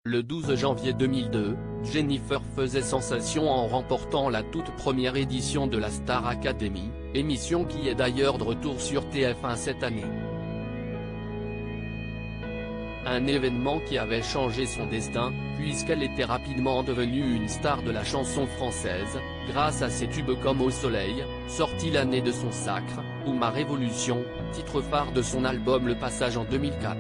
Le 12 janvier 2002, Jennifer faisait sensation en remportant la toute première édition de la Star Academy, émission qui est d'ailleurs de retour sur TF1 cette année. Un événement qui avait changé son destin, puisqu'elle était rapidement devenue une star de la chanson française, grâce à ses tubes comme Au Soleil, sorti l'année de son sacre, ou Ma Révolution, titre phare de son album Le Passage en 2004.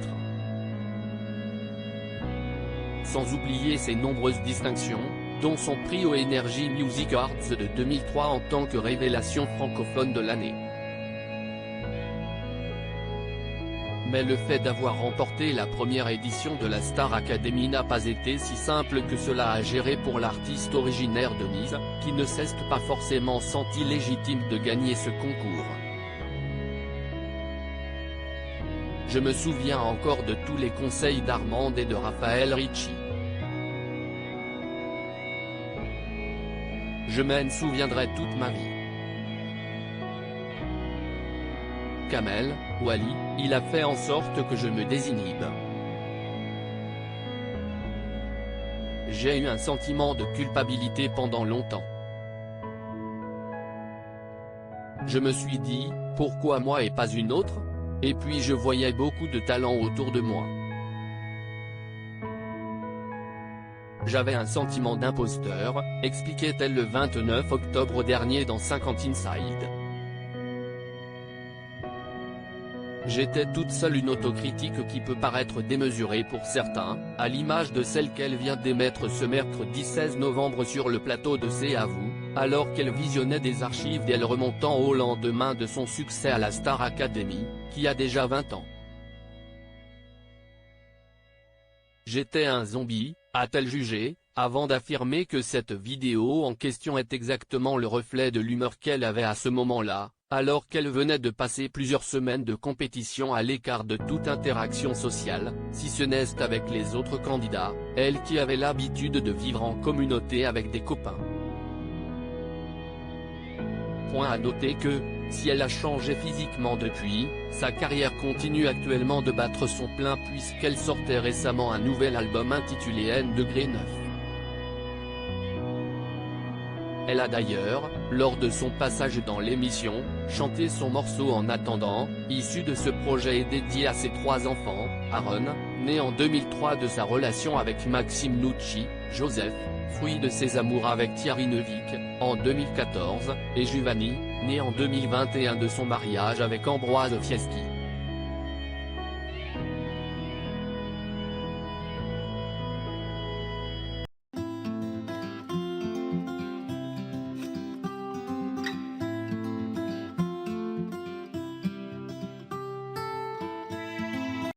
Sans oublier ses nombreuses distinctions, dont son prix aux Energy Music Awards de 2003 en tant que révélation francophone de l'année. Mais le fait d'avoir remporté la première édition de la Star Academy n'a pas été si simple que cela à gérer pour l'artiste originaire de Nice, qui ne s'est pas forcément senti légitime de gagner ce concours. Je me souviens encore de tous les conseils d'Armande et de Raphaël Ricci. Je m'en souviendrai toute ma vie. Kamel, Wally, il a fait en sorte que je me désinhibe. J'ai eu un sentiment de culpabilité pendant longtemps. Je me suis dit, pourquoi moi et pas une autre? Et puis je voyais beaucoup de talent autour de moi. J'avais un sentiment d'imposteur, expliquait-elle le 29 octobre dernier dans 50 Inside. J'étais toute seule, une autocritique qui peut paraître démesurée pour certains, à l'image de celle qu'elle vient d'émettre ce mercredi 16 novembre sur le plateau de C'est à vous, alors qu'elle visionnait des archives d'elle remontant au lendemain de son succès à la Star Academy, qui a déjà 20 ans. J'étais un zombie, a-t-elle jugé, avant d'affirmer que cette vidéo en question est exactement le reflet de l'humeur qu'elle avait à ce moment-là, alors qu'elle venait de passer plusieurs semaines de compétition à l'écart de toute interaction sociale, si ce n'est avec les autres candidats, elle qui avait l'habitude de vivre en communauté avec des copains. Point à noter que, si elle a changé physiquement depuis, sa carrière continue actuellement de battre son plein puisqu'elle sortait récemment un nouvel album intitulé N°9. Elle a d'ailleurs, lors de son passage dans l'émission, chanté son morceau En attendant, issu de ce projet et dédié à ses 3 enfants, Aaron, né en 2003 de sa relation avec Maxime Nucci, Joseph, fruit de ses amours avec Thierry Neuvik, en 2014, et Giovanni, né en 2021 de son mariage avec Ambroise Fieschi.